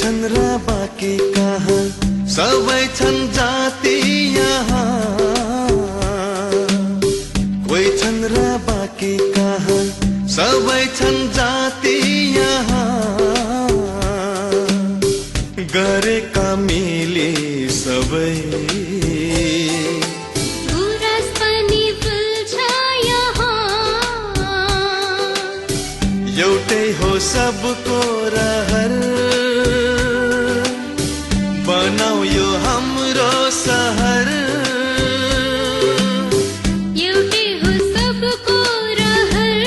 छन् र बाँकी कहाँ सबै छन् जाति यहाँ कोही छन् र बाँकी कहाँ सबै छन् जाति यहाँ गरेका मिले सबै गुराँस पनि फुल्छ यहाँ एउटै हो सबको रहर बनाऊ यो हाम्रो सहर एउटै हो सबको रहर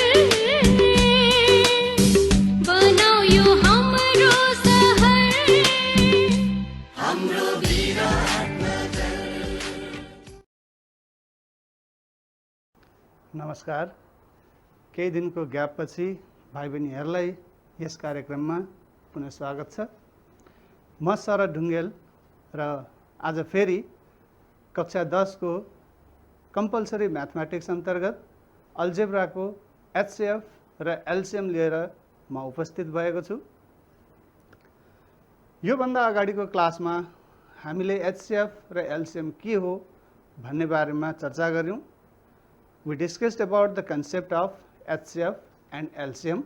बनाऊ यो हाम्रो सहर हाम्रो नमस्कार। केही दिनको ग्यापपछि भाइ बहिनीहरूलाई यस कार्यक्रममा पुनः स्वागत छ। म शरद ढुङ्गेल र आज फेरि कक्षा 10 को कम्पलसरी म्याथमेटिक्स अन्तर्गत अल्जेब्राको एचसीएफ र एलसीएम लिएर म उपस्थित भएको छु। योभन्दा अगाडिको क्लासमा हामीले एचसीएफ र एलसीएम के हो भन्ने बारेमा चर्चा गर्यौं। We discussed about the concept of HCF and LCM.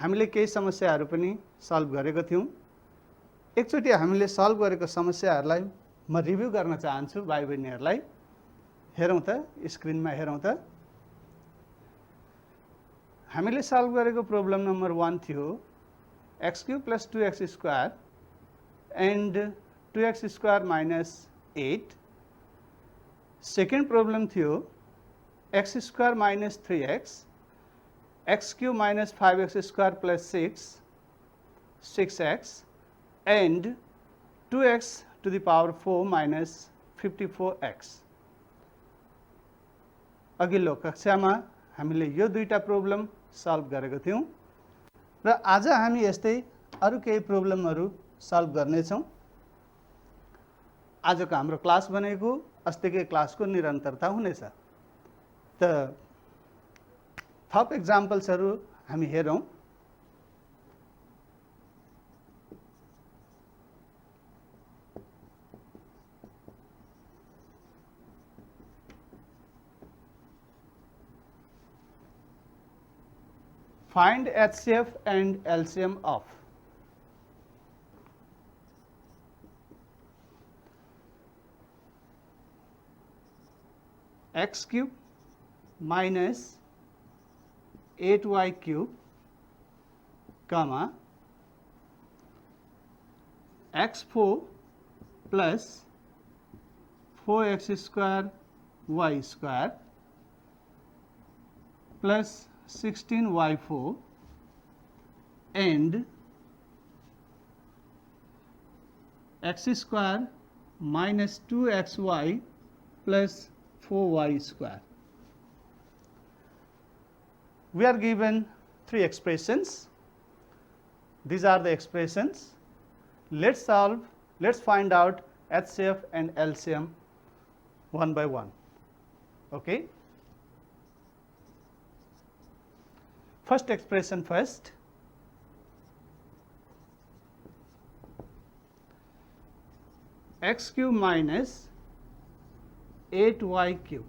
हामीले केही समस्याहरू पनि सल्भ गरेको थियौं। एकचोटि हामीले सल्भ गरेको समस्याहरूलाई म रिभ्यू गर्न चाहन्छु भाइ बहिनीहरूलाई। हेरौँ त, स्क्रिनमा हेरौँ त। हामीले सल्भ गरेको प्रब्लम नम्बर 1 थियो x³ + 2x² and 2x² - 8। Second problem थियो x² - 3x, x³ - 5x² + 6, 6x, and 2x⁴ - 54x। अघिल्लो कक्षामा हामीले यो दुईटा प्रब्लम सल्भ गरेको थियौं र आज हामी यस्तै अरु केही प्रब्लमहरू सल्भ गर्नेछौं। आजको हाम्रो क्लास भनेको अस्तिकै क्लासको निरन्तरता हुनेछ। त थप एक्जाम्पल्सहरू हामी हेरौँ। Find HCF and LCM of x³ minus 8y³ comma x4 plus 4x² y² plus 16y4 and x² minus 2xy plus 4y². We are given three expressions. These are the expressions. Let's find out HCF and LCM one by one. Okay. First expression first. x³ minus 8y³.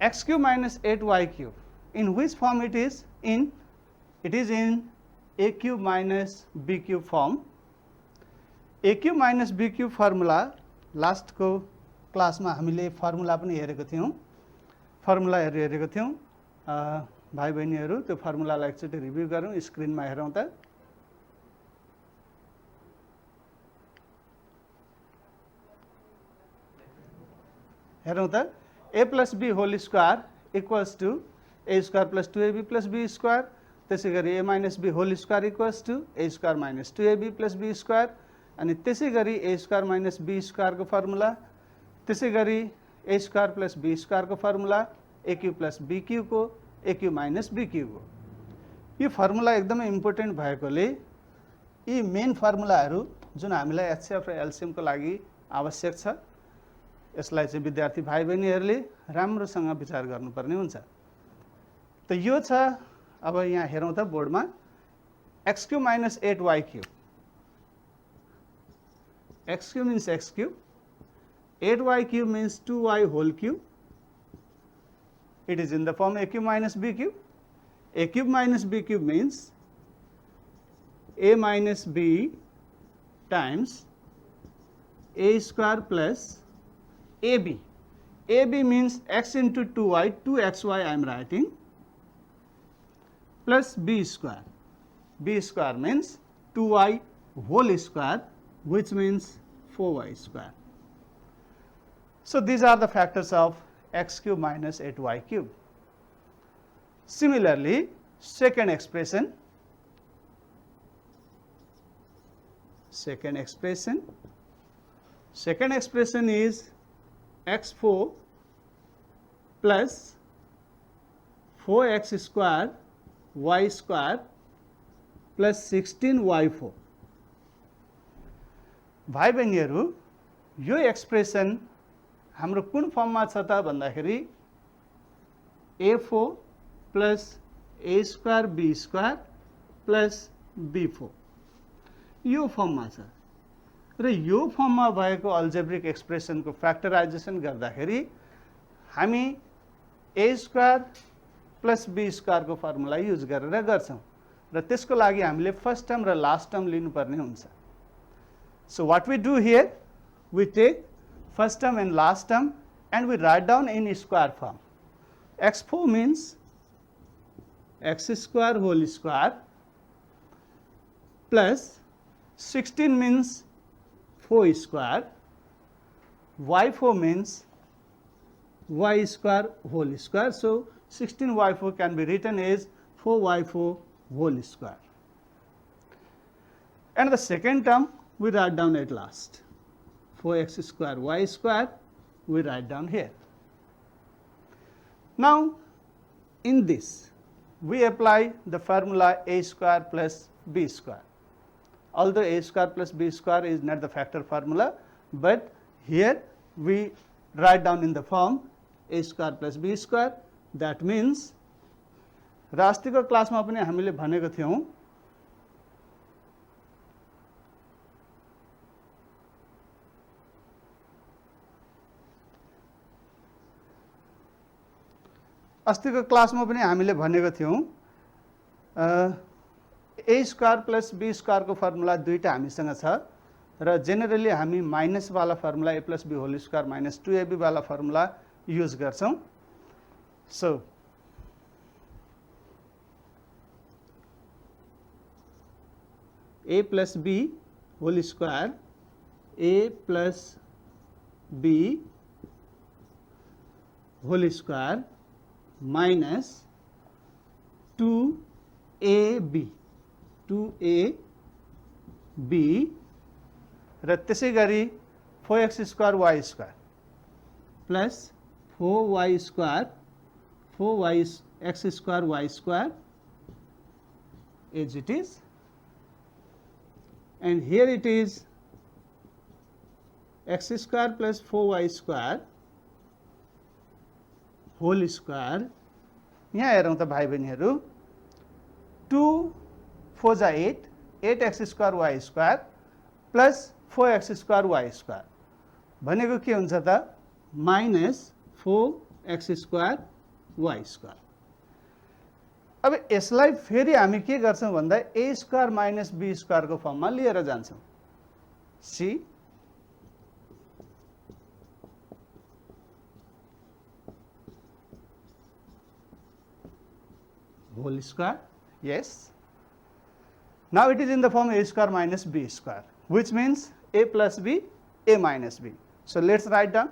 x³ minus 8y³. In which form it is? It is in a³ minus b³ form. a³ minus b³ formula last को क्लासमा हामीले formula पनि हेरेको थियौं। फर्मुलाहरू हेरेको थियौं। भाइ बहिनीहरू त्यो फर्मुलालाई एकचोटि रिभ्यू गरौँ। स्क्रिनमा हेरौँ त। हेरौँ त। a plus b whole square equals to a square plus 2ab plus b square. त्यसै गरी a minus b whole square equals to a square minus 2ab plus b square. अनि त्यसै गरी a square minus b square को formula, त्यसै गरी a square plus b square को formula, a³ plus b³ को, a³ minus b³ को। यो फर्मुला एकदमै इम्पोर्टेन्ट भएकोले यी मेन फर्मुलाहरू जुन हामीलाई एचसीएफ र एलसीएम को लागि आवश्यक छ, यसलाई चाहिँ विद्यार्थी भाइ बहिनीहरूले राम्रोसँग विचार गर्नुपर्ने हुन्छ। त यो छ। अब यहाँ हेरौँ त बोर्डमा x cube minus 8y cube. X cube means x cube, 8y cube means 2y whole cube. It is in the form a cube minus b cube. A cube minus b cube means a minus b times a square plus ab. AB means x into 2y, 2xy I am writing, plus b square. B square means 2y whole square, which means 4y square. So these are the factors of x cube minus 8y cube. Similarly, second expression is x4 plus 4x square y square plus 16y4. भाइ बहिनीहरु, यो expression हाम्रो कुन फर्ममा छ त भन्दाखेरि a4 plus a square b square plus b4 यो फर्ममा छ र यो फर्ममा भएको अल्जेब्रिक एक्सप्रेसनको फ्याक्टराइजेसन गर्दाखेरि हामी a square plus b square को फर्मुला युज गरेर गर्छौं र त्यसको लागि हामीले फर्स्ट टर्म र लास्ट टर्म लिनुपर्ने हुन्छ. So what we do here, we take first term and last term and we write down in square form. x4 means x square whole square plus 16 means 4 square, y4 means y square whole square. So 16y4 can be written as 4y4 whole square. And the second term we write down at last, 4x square y square we write down here. Now in this we apply the formula a square plus b square. Although a square plus b square is not the factor formula, but here we write down in the form a square plus b square. That means रास्तिको क्लासमा पनि हामीले भनेको थियौं अस्तिको क्लासमा पनि हामीले भनेको थियौं a square plus b square को फर्मुला दुईटा हामीसँग छ र जेनरली हामी माइनस वाला formula a plus b whole square minus 2ab वाला फर्मुला युज गर्छौं. So a plus b whole square, a plus b whole square minus 2ab र त्यसै गरी 4x square y square plus 4y square 4x square y square as it is. And here it is x square plus 4y square whole square. यहाँ हेरौं त भाइ बहिनीहरु 2 4 जा 8 8x square y square plus 4x square y square भनेको के हुन्छ त minus 4x square y square. अब यसलाई फेरि हामी के गर्छौं भन्दा a square minus b square को फर्ममा लिएर जान्छौं. c whole square. Yes, now it is in the form a square minus b square, which means a plus b, a minus b. So let's write down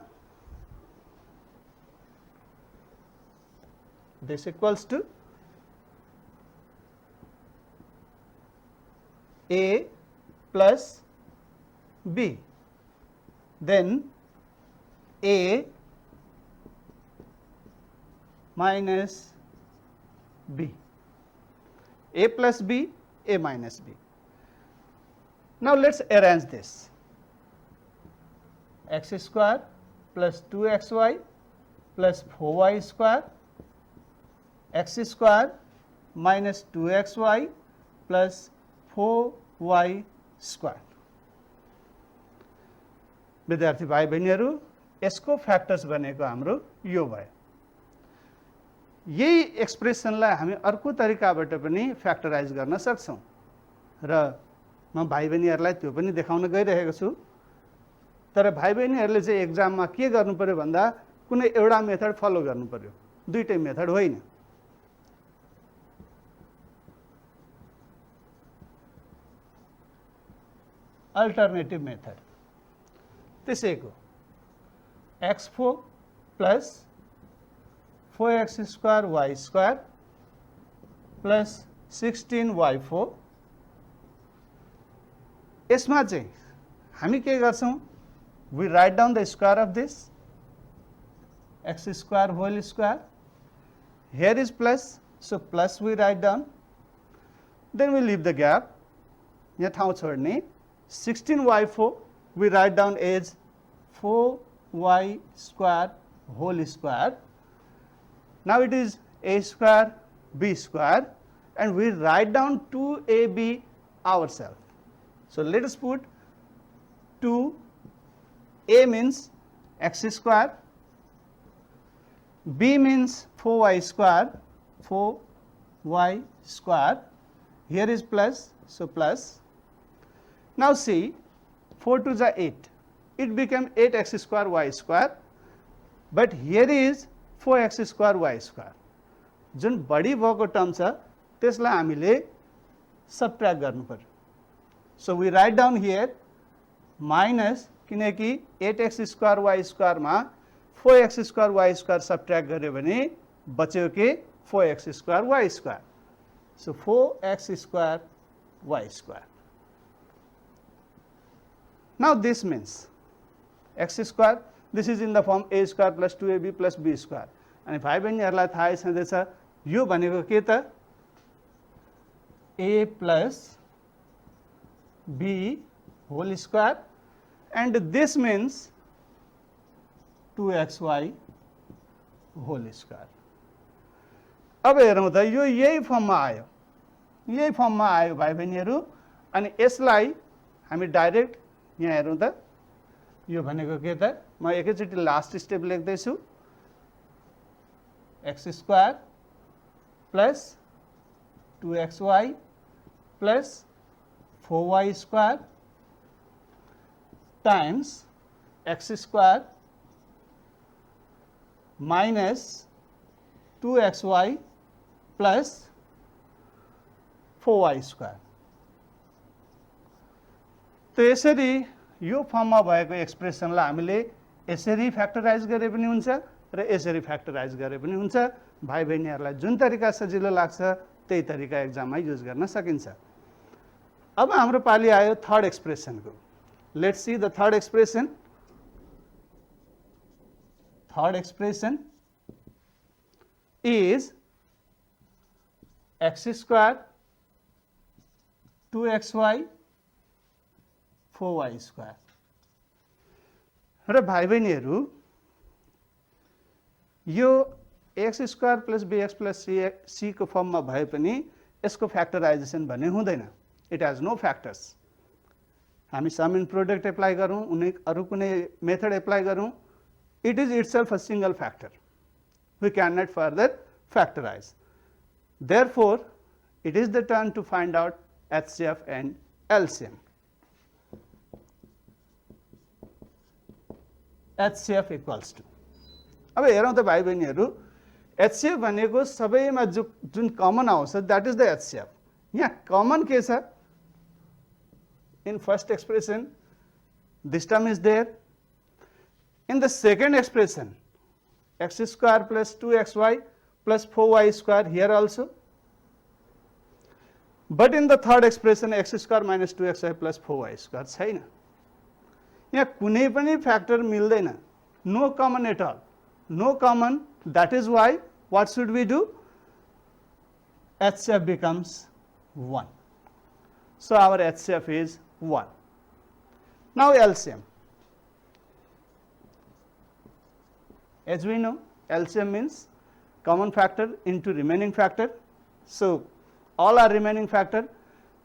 this equals to a plus b, then a minus b, a plus b, a minus b. Now let's arrange this. X square plus 2xy plus 4y square, x square minus 2xy plus 4y square. विद्यार्थी भाइ बहिनीहरू यसको factors भनेको हाम्रो यो भयो. यही एक्सप्रेसनलाई हामी अर्को तरिकाबाट पनि फ्याक्टराइज गर्न सक्छौं र म भाइ बहिनीहरूलाई त्यो पनि देखाउन गइरहेको छु. तर भाइ बहिनीहरूले चाहिँ एक्जाममा के गर्नु पर्यो भन्दा कुनै एउटा मेथड फलो गर्नु पर्यो, दुईटै मेथड होइन. अल्टरनेटिभ मेथड त्यसैको x4 plus 4x square y square plus 16y4 यसमा चाहिँ हामी के गर्छौं, we write down the square of this x square whole square. Here is plus, so plus we write down, then we leave the gap. यहाँ ठाउँ छोड्ने 16y4 we write down as 4y square whole square. Now it is a square b square and we write down 2ab ourselves. So let us put 2, a means x square, b means 4y square, 4y square, here is plus, so plus. Now see, 4 to the 8, it became 8x square y square, but here is 4x square y square. जुन बढी भएको term छ त्यसलाई हामीले subtract गर्नु पर्यो. So we write down here minus, किनकि 8x square y square मा 4x square y square subtract गर्यो भने बच्यो के 4x square y square. So 4x square y square. Now this means x square, this is in the form a square plus 2ab plus b square. अनि भाइ बहिनीहरूलाई थाहै छँदैछ यो भनेको के त a plus b whole square and this means 2xy whole square. अब हेरौँ त यो यही फर्ममा आयो भाइ बहिनीहरू. अनि यसलाई हामी डाइरेक्ट यहाँ हेरौँ त यो भनेको के त, म एकैचोटि लास्ट स्टेप लेख्दै छु. x square plus 2xy plus 4y square times x square minus 2xy plus 4y square. तो यसरी यो फर्ममा भएको एक्सप्रेसनलाई हामीले यसरी फ्याक्टराइज गरे पनि हुन्छ र यसरी फ्याक्टराइज गरे पनि हुन्छ. भाइ बहिनीहरूलाई जुन तरिका सजिलो लाग्छ त्यही तरिका एक्जाममा युज गर्न सकिन्छ. अब हाम्रो पाली आयो थर्ड एक्सप्रेसनको. Let's see the third expression. Third expression is x square 2xy 4y square. र भाइ बहिनीहरू यो x square plus bx plus c को फर्ममा भए पनि यसको फ्याक्टराइजेसन भन्ने हुँदैन. It has no factors. हामी सम इन प्रोडक्ट एप्लाई गरौँ, अरू कुनै मेथड एप्लाई गरौँ, it is itself a single factor. We can not further factorize. Therefore, it is the turn to find out HCF and LCM. HCF equals to. अब हेरौँ त भाइ बहिनीहरू HCF भनेको सबैमा जुन कमन आउँछ that is the HCF. यहाँ कमन के छ? In first expression this term is there. In the second expression x square plus 2xy plus 4y square here also. But in the third expression x square minus 2xy plus 4y square छैन. यहाँ कुनै पनि factor मिल्दैन. No common at all. No common. That is why what should we do? HCF becomes 1. So our HCF is 1. Now LCM. As we know, LCM means common factor into remaining factor. So all are remaining factor.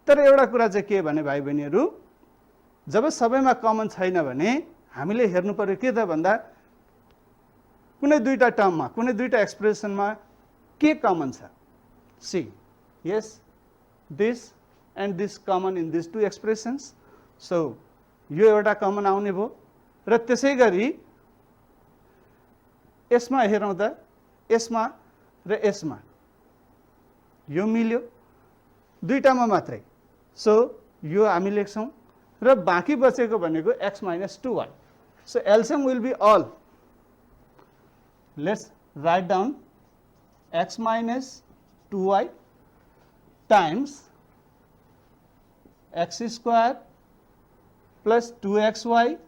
तर एउटा कुरा चाहिँ के भने भाइ बहिनीहरू, जब सबैमा common छैन भने हामीले हेर्नु पर्यो के त भन्दा कुनै दुईटा टर्ममा, कुनै दुईटा एक्सप्रेसनमा के कमन छ. C, yes, this and this common in these two expressions. So यो एउटा कमन आउने भयो र त्यसै गरी यसमा हेरौँ त, यसमा र यसमा यो मिल्यो दुईटामा मात्रै. सो यो हामी लेख्छौँ र बाँकी बचेको भनेको x minus 2y. So LCM will be all. Let's write down x minus 2y times x square plus 2xy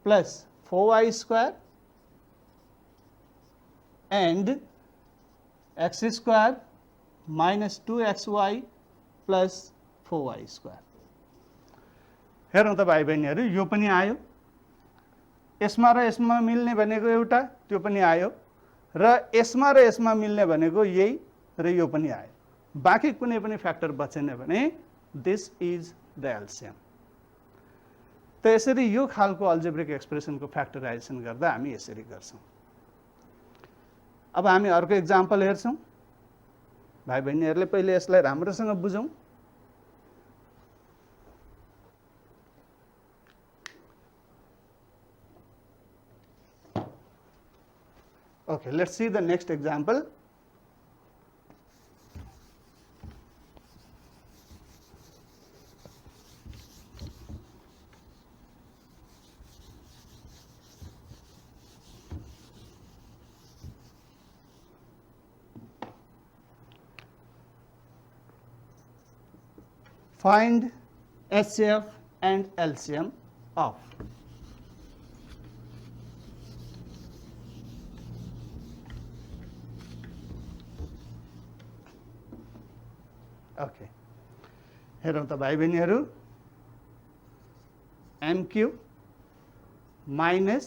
plus 4y square and x square minus 2xy plus 4y square. हेरौँ त भाइ बहिनीहरू, यो पनि आयो, यसमा र यसमा मिल्ने भनेको एउटा त्यो पनि आयो र यसमा र यसमा मिल्ने भनेको यही र यो पनि आयो. बाँकी कुनै पनि फ्याक्टर बचेन भने दिस इज द एलसीएम. त यसरी यो खालको अल्जेब्रिक एक्सप्रेसनको फ्याक्टराइजेसन गर्दा हामी यसरी गर्छौँ. अब हामी अर्को एक्जाम्पल हेर्छौँ. भाइ बहिनीहरूले पहिले यसलाई राम्रोसँग बुझौँ. Okay, let's see the next example. Find HCF and LCM of. Okay. हेरौँ त भाइ बहिनीहरू, m cube minus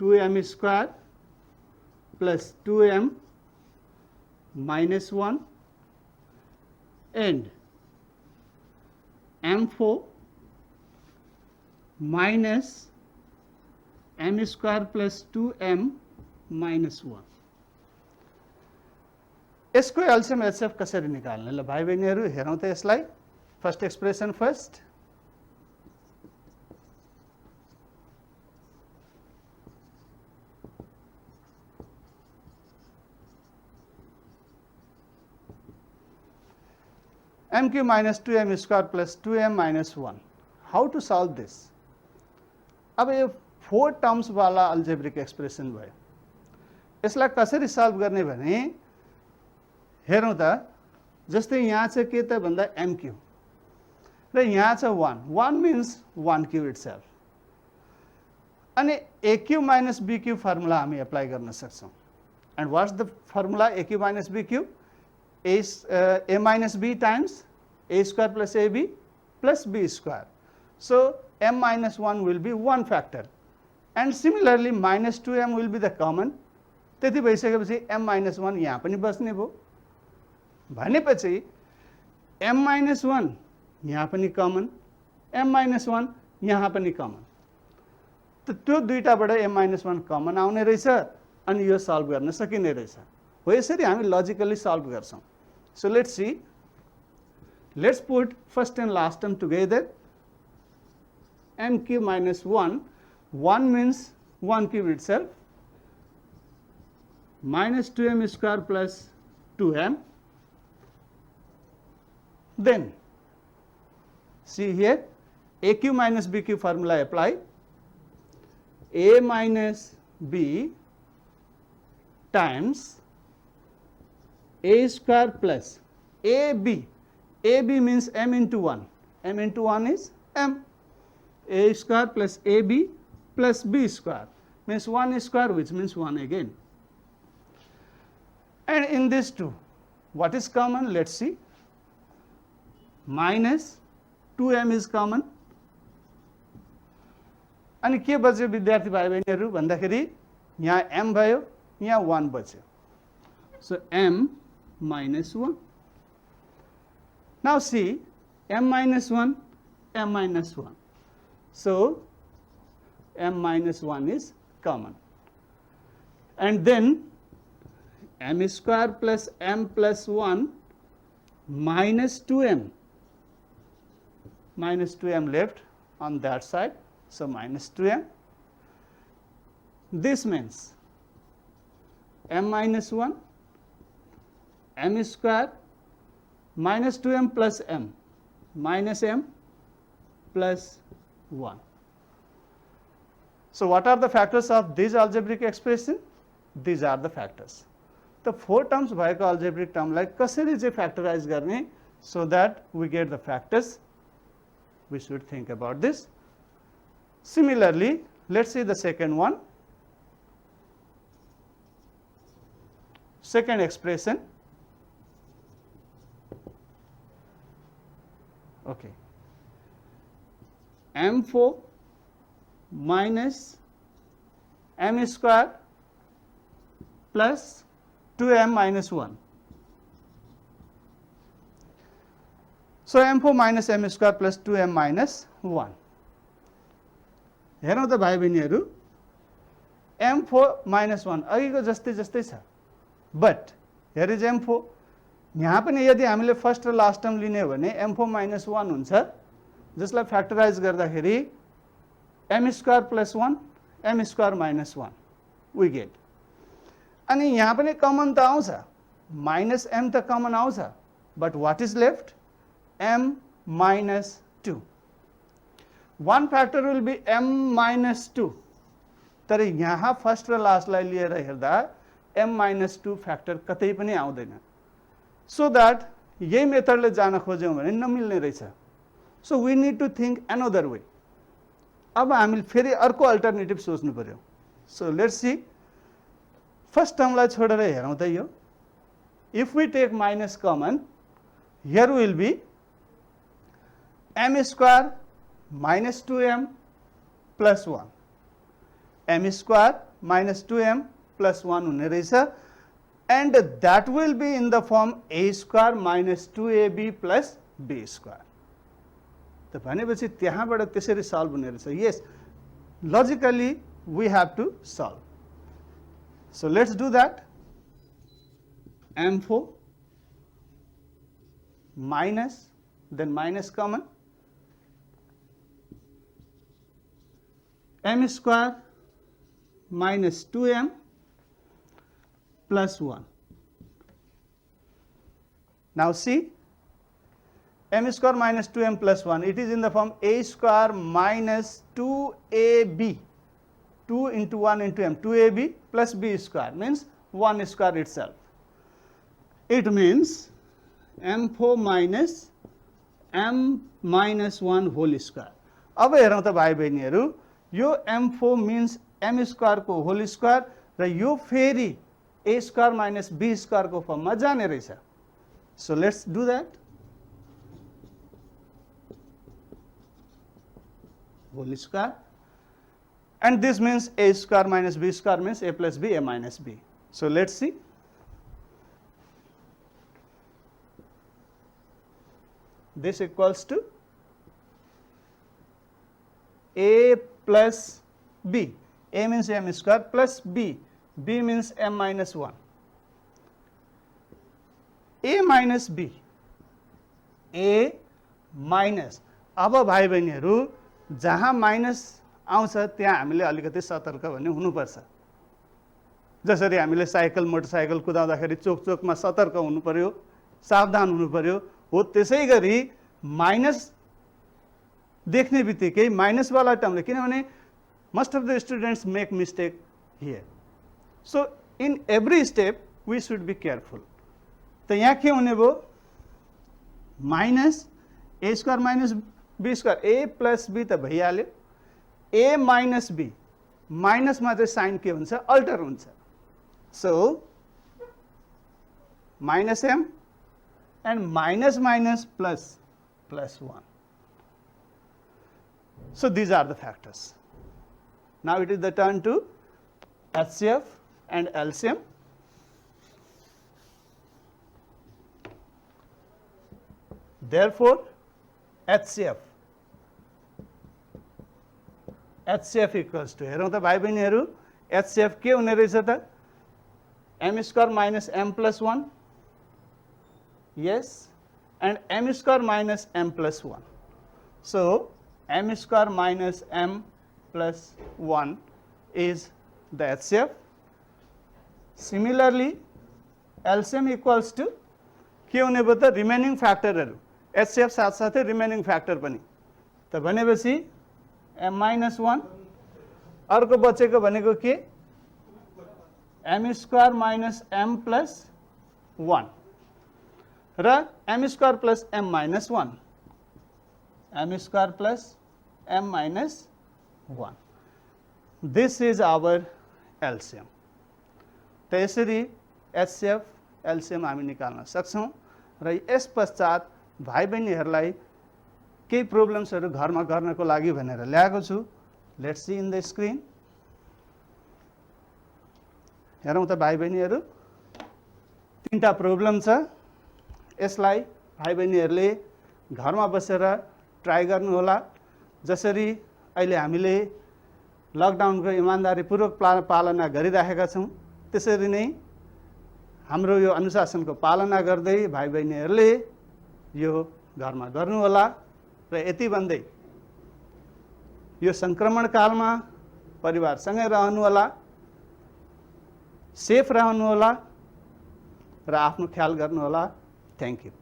2m square plus 2m minus 1 and m4 minus m square plus 2m minus 1. यसको एलसीएम एचसीएफ कसरी निकाल्ने? ल भाइ बहिनीहरू हेरौँ त यसलाई. First expression first. m cube minus 2m square plus 2m minus 1. How to solve this? अब यो 4 टर्म्स वाला अल्जेब्रिक एक्सप्रेसन भयो. यसलाई कसरी सल्भ गर्ने भने हेरौँ त, जस्तै यहाँ चाहिँ के त भन्दा m क्यूब र यहाँ छ 1. 1 means 1 क्यूब इटसेल्फ. अनि a cube minus b cube formula हामी एप्लाई गर्न सक्छौँ. And what's the formula? a cube minus b cube a minus b times a square plus ab plus b square. So m minus 1 will be one factor and similarly minus 2m will be the common. त्यति भइसकेपछि m minus 1 यहाँ पनि बस्ने भयो भनेपछि m minus 1 यहाँ पनि common, m minus 1 यहाँ पनि कमन. त त्यो दुईटाबाट m minus 1 कमन आउने रहेछ अनि यो सल्भ गर्न सकिने रहेछ. हो यसरी हामी लजिकली सल्भ गर्छौँ. So let's see. Let's put first and last term together. M cube minus 1. 1 means 1 cube itself. Minus 2m square plus 2m. Then see here, a cube minus b cube formula apply. A minus b times a square plus ab. ab means m into 1. m into 1 is m. a square plus ab plus b square means 1 square, which means 1 again. And in this 2, what is common? Let's see. Minus 2m is common. अनि के बच्यो विद्यार्थी भाइ बहिनीहरू भन्दाखेरि यहाँ m भयो, यहाँ 1 बच्यो. So m minus 1. Now see m minus 1, m minus 1. So m minus 1 is common. And then m square plus m plus 1 minus 2m. Minus 2m left on that side. So minus 2m. This means m minus 1, m square minus 2m plus m minus m plus 1. So what are the factors of this algebraic expression? These are the factors. The 4 terms भएको algebraic term like कसरी चाहिँ factorize गर्ने so that we get the factors. We should think about this. Similarly, let's see the second one. Second expression. Okay. m4 minus m square plus 2m minus 1. So m4 minus m square plus 2m minus 1. हेरौँ त भाइ बहिनीहरू m4 minus 1 अघिको जस्तै जस्तै छ but here is m4 यहाँ पनि यदि हामीले फर्स्ट र लास्ट टर्म लिने हो भने m4 minus 1 हुन्छ जसलाई फ्याक्टराइज गर्दाखेरि m square plus 1 m square minus 1 we get. अनि यहाँ पनि कमन त आउँछ माइनस m त कमन आउँछ but what is left m minus 2. One factor will be m minus 2. तर यहाँ फर्स्ट र लास्टलाई लिएर हेर्दा m minus 2 फ्याक्टर कतै पनि आउँदैन. सो दैट यही मेथडले जान खोज्यौं भने नमिल्ने रहेछ. So we need to think another way. अब हामीले फेरि अर्को अल्टरनेटिभ सोच्नु पर्यो. सो लेट्स सी फर्स्ट टर्मलाई छोडेर हेरौँ त यो. If we take minus common here will be m square minus 2m plus 1. m square minus 2m plus 1 हुने रहेछ and that will be in the form a square minus 2ab plus b square. त भनेपछि त्यहाँबाट त्यसरी solve हुने रहेछ. Yes logically we have to solve. So let's do that. m4 minus then minus common m square minus 2m plus 1. Now see m square minus 2m plus 1 it is in the form a square minus 2ab 2 into 1 into m 2ab plus b square means 1 square itself. It means m4 minus m minus 1 whole square. अब हेरौँ त भाइ बहिनीहरू यो m4 means m square को whole square र यो फेरि a square minus b square को फर्ममा जाने रहेछ. So let's do that. Whole square and this means a square minus b square means a plus b a minus b. So let's see. This equals to a plus b. A means m square plus b. B means m minus 1. A minus b. A minus. अब भाइ बहिनीहरू जहाँ minus आउँछ त्यहाँ हामीले अलिकति सतर्क भन्ने हुनुपर्छ. जसरी हामीले साइकल मोटरसाइकल कुदाउँदाखेरि चोक चोकमा सतर्क हुनु पर्यो, सावधान हुनु पर्यो, हो त्यसै गरी माइनस देख्ने बित्तिकै माइनस वाला टर्मले किनभने most of the students make mistake here. So in every step we should be careful. तो यहाँ के होने वो minus a square minus b square a plus b त भइहाल्यो. a minus b माइनस मा चाहिँ साइन के हुन्छ अल्टर हुन्छ. So minus m and minus minus plus plus 1. So these are the factors. Now it is the turn to HCF and LCM. Therefore, HCF equals to, हेरौँ त भाइ बहिनीहरू, HCF के हुने रहेछ त? m square minus m plus 1, yes, and m square minus m plus 1. So, m square minus m plus 1 is the HCF. Similarly, LCM equals to के हुने भयो त? रिमेनिङ फ्याक्टरहरू, HCF साथसाथै रिमेनिङ फ्याक्टर पनि, त भनेपछि m minus 1, अर्को बचेको भनेको के? m square minus m plus 1 र m square plus m minus 1, m square plus m minus 1. This is our LCM. त यसरी HCF LCM हामी निकाल्न सक्छौँ र यस पश्चात भाइ बहिनीहरूलाई केही प्रब्लम्सहरू घरमा गर्नको लागि भनेर ल्याएको छु. Let's see in the screen. हेरौँ त भाइ बहिनीहरू, तीनटा प्रब्लम छ. यसलाई भाइ बहिनीहरूले घरमा बसेर ट्राई गर्नुहोला. जसरी अहिले हामीले लकडाउनको इमानदारीपूर्वक पालना गरिराखेका छौँ, त्यसरी नै हाम्रो यो अनुशासनको पालना गर्दै भाइ बहिनीहरूले यो घरमा गर्नुहोला. र यति भन्दै यो सङ्क्रमण कालमा परिवारसँगै रहनुहोला, सेफ रहनुहोला र आफ्नो ख्याल गर्नुहोला. Thank you.